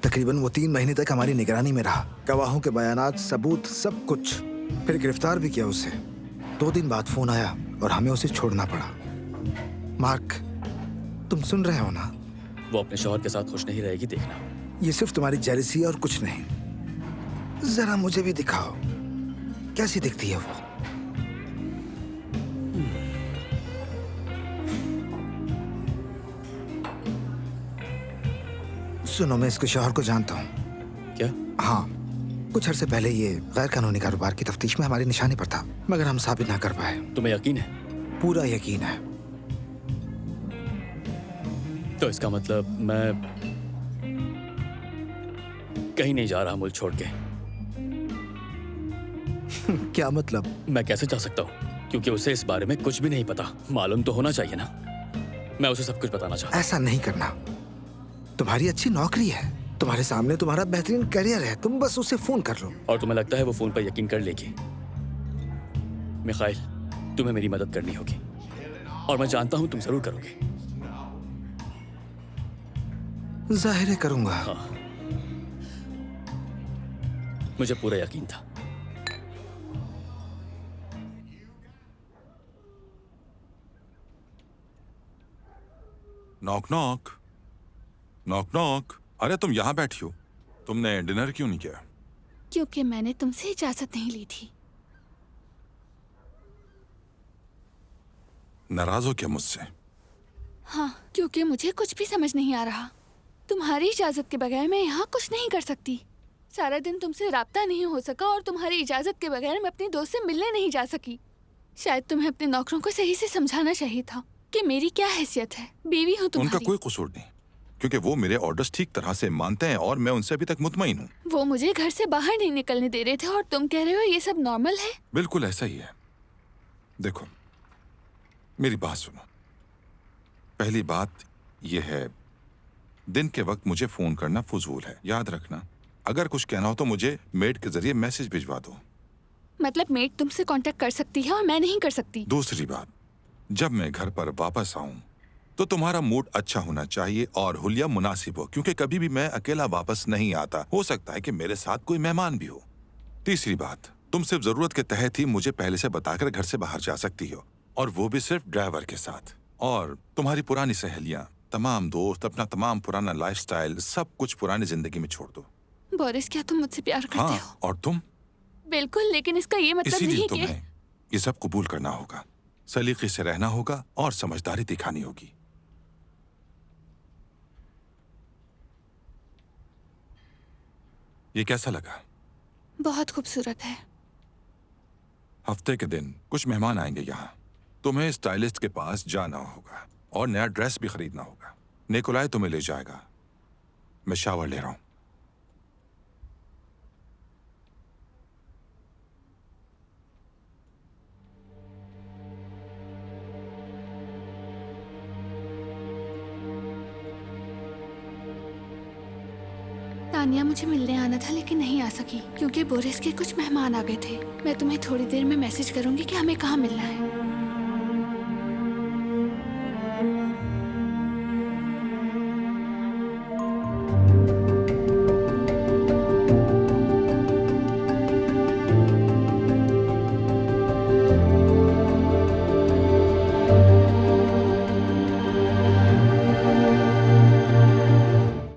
तकरीबन वो 3 महीने तक हमारी निगरानी में रहा। गवाहों के बयानात, सबूत, सब कुछ। फिर गिरफ्तार भी किया उसे। 2 दिन बाद फोन आया और हमें उसे छोड़ना पड़ा। मार्क, तुम सुन रहे हो ना? वो अपने शौहर के साथ खुश नहीं रहेगी, देखना। ये सिर्फ तुम्हारी जेलसी और कुछ नहीं। जरा मुझे भी दिखाओ, कैसी दिखती है वो? सुनो, मैं इसके शौहर को जानता हूँ। क्या? हाँ, कुछ अरसे पहले ये गैर कानूनी कारोबार की तफ्तीश में हमारी निशानी पर था, मगर हम साबित ना कर पाए। तुम्हें यकीन है? पूरा यकीन है। तो इसका मतलब मैं कहीं नहीं जा रहा मुल्क छोड़ के। क्या मतलब? मैं कैसे जा सकता हूँ? क्योंकि उसे इस बारे में कुछ भी नहीं पता। मालूम तो होना चाहिए ना। मैं उसे सब कुछ बताना चाहता हूँ। ऐसा नहीं करना। तुम्हारी अच्छी नौकरी है, तुम्हारे सामने तुम्हारा बेहतरीन करियर है, तुम बस उसे फोन कर लो। और तुम्हें लगता है वो फोन पर यकीन कर लेगी? मिखाइल, तुम्हें मेरी मदद करनी होगी और मैं जानता हूँ तुम जरूर करोगे। जाहिर है करूंगा। हाँ, मुझे पूरा यकीन था। Knock knock, knock knock. अरे तुम यहाँ बैठी हो, तुमने डिनर क्यों नहीं किया? क्योंकि मैंने तुमसे इजाजत नहीं ली थी। नाराज हो क्या मुझसे? हाँ, क्योंकि मुझे कुछ भी समझ नहीं आ रहा। तुम्हारी इजाजत के बगैर मैं यहाँ कुछ नहीं कर सकती। सारा दिन तुमसे राब्ता नहीं हो सका और तुम्हारी इजाजत के बगैर मैं अपनी दोस्त से मिलने नहीं जा सकी। शायद तुम्हें अपने नौकरों को सही से समझाना चाहिए था कि मेरी क्या हैसियत है। बीवी हूँ तुम्हारी। उनका कोई कसूर नहीं, क्योंकि वो मेरे ऑर्डर्स ठीक तरह से मानते हैं और मैं उनसे अभी तक मुतमईन हूँ। वो मुझे घर से बाहर नहीं निकलने दे रहे थे और तुम कह रहे हो ये सब नॉर्मल है? बिल्कुल ऐसा ही है। देखो, मेरी बात सुनो। पहली बात यह है, दिन के वक्त मुझे फोन करना फजूल है। याद रखना, अगर कुछ कहना हो तो मुझे मेड के जरिए मैसेज भिजवा दो। मतलब मेड तुमसे कांटेक्ट कर सकती है और मैं नहीं कर सकती? दूसरी बात, जब मैं घर पर वापस आऊं तो तुम्हारा मूड अच्छा होना चाहिए और हुलिया मुनासिब हो, क्योंकि कभी भी मैं अकेला वापस नहीं आता। हो सकता है कि मेरे साथ कोई मेहमान भी हो। तीसरी बात, तुम सिर्फ जरूरत के तहत ही मुझे पहले से बताकर घर से बाहर जा सकती हो, और वो भी सिर्फ ड्राइवर के साथ। और तुम्हारी पुरानी सहेलियां, तमाम दोस्त, अपना तमाम पुराना लाइफस्टाइल, सब कुछ पुरानी जिंदगी में छोड़ दो। बोरिस, क्या तुम मुझसे प्यार करते हाँ, हो? और तुम? बिल्कुल, लेकिन इसका ये मतलब इसीलिए नहीं कि तुम्हें ये सब कबूल करना होगा, सलीके से रहना होगा और समझदारी दिखानी होगी। ये कैसा लगा? बहुत खूबसूरत है। हफ्ते के दिन कुछ मेहमान आएंगे यहाँ। तुम्हें स्टाइलिस्ट के पास जाना होगा और नया ड्रेस भी खरीदना होगा। निकोलाई तुम्हें ले जाएगा। मैं शावर ले रहा हूँ। तानिया मुझे मिलने आना था लेकिन नहीं आ सकी क्योंकि बोरिस के कुछ मेहमान आ गए थे। मैं तुम्हें थोड़ी देर में मैसेज करूंगी कि हमें कहाँ मिलना है।